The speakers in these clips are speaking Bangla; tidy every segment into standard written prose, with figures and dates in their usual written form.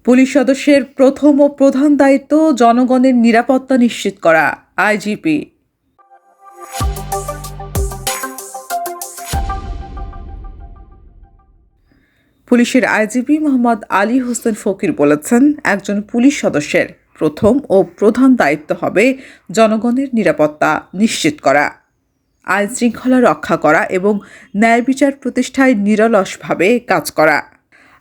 পুলিশ সদস্যের প্রথম ও প্রধান দায়িত্ব জনগণের নিরাপত্তা নিশ্চিত করা। আইজিপি। পুলিশের আইজিপি মোহাম্মদ আলী হোসেন ফকির বলেছেন, একজন পুলিশ সদস্যের প্রথম ও প্রধান দায়িত্ব হবে জনগণের নিরাপত্তা নিশ্চিত করা, আইন শৃঙ্খলা রক্ষা করা এবং ন্যায় বিচার প্রতিষ্ঠায় নিরলসভাবে কাজ করা।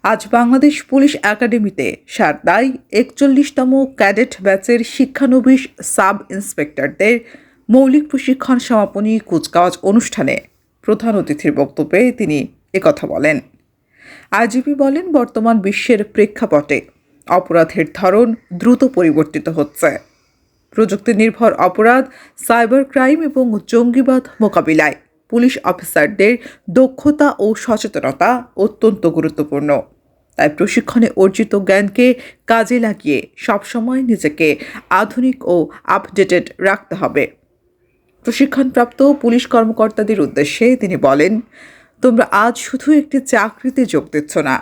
আজ বাংলাদেশ পুলিশ একাডেমিতে সারদায় ৪১তম ক্যাডেট ব্যাচের শিক্ষানবিশ সাব ইন্সপেক্টরদের মৌলিক প্রশিক্ষণ সমাপনী কুচকাওয়াজ অনুষ্ঠানে প্রধান অতিথির বক্তব্যে তিনি একথা বলেন। আইজিপি বলেন, বর্তমান বিশ্বের প্রেক্ষাপটে অপরাধের ধরন দ্রুত পরিবর্তিত হচ্ছে। প্রযুক্তি নির্ভর অপরাধ, সাইবার ক্রাইম এবং জঙ্গিবাদ মোকাবিলায় পুলিশ অফিসারদের দক্ষতা ও সচেতনতা অত্যন্ত গুরুত্বপূর্ণ। তাই প্রশিক্ষণে অর্জিত জ্ঞানকে কাজে লাগিয়ে সবসময় নিজেকে আধুনিক ও আপডেটেড রাখতে হবে। প্রশিক্ষণপ্রাপ্ত পুলিশ কর্মকর্তাদের উদ্দেশ্যে তিনি বলেন, তোমরা আজ শুধু একটি চাকরিতে যোগ দিচ্ছ না,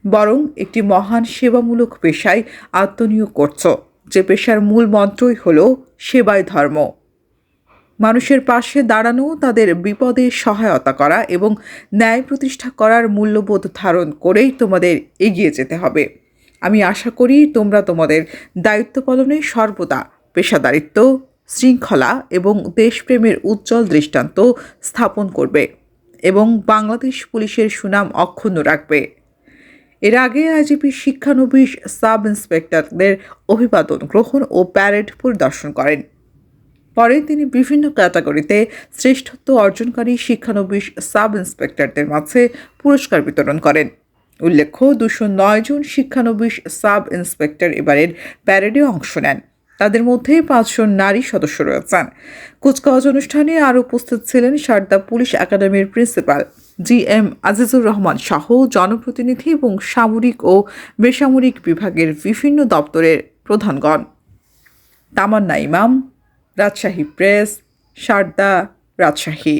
বরং একটি মহান সেবামূলক পেশায় আত্মনিয়োগ করছ, যে পেশার মূল মন্ত্রই হল সেবায় ধর্ম। মানুষের পাশে দাঁড়ানো, তাদের বিপদে সহায়তা করা এবং ন্যায় প্রতিষ্ঠা করার মূল্যবোধ ধারণ করেই তোমাদের এগিয়ে যেতে হবে। আমি আশা করি তোমরা তোমাদের দায়িত্ব পালনে সর্বদা পেশাদারিত্ব, শৃঙ্খলা এবং দেশপ্রেমের উজ্জ্বল দৃষ্টান্ত স্থাপন করবে এবং বাংলাদেশ পুলিশের সুনাম অক্ষুণ্ণ রাখবে। এর আগে আইজিপি শিক্ষানবিশ সাব ইন্সপেক্টরদের অভিবাদন গ্রহণ ও প্যারেড পরিদর্শন করেন। পরে তিনি বিভিন্ন ক্যাটাগরিতে শ্রেষ্ঠত্ব অর্জনকারী শিক্ষানবিশ সাব ইন্সপেক্টরদের মাঝে পুরস্কার বিতরণ করেন। উল্লেখ্য, 209 জন শিক্ষানবিশ সাব ইন্সপেক্টর এবারের প্যারেডে অংশ নেন। তাদের মধ্যে 5 জন নারী সদস্য রয়েছেন। কুচকাওয়াজ অনুষ্ঠানে আরও উপস্থিত ছিলেন সারদা পুলিশ একাডেমির প্রিন্সিপাল GM আজিজুর রহমান সহ জনপ্রতিনিধি এবং সামরিক ও বেসামরিক বিভাগের বিভিন্ন দপ্তরের প্রধানগণ। তামান্না ইমাম, রাজশাহী প্রেস, সারদা, রাজশাহী।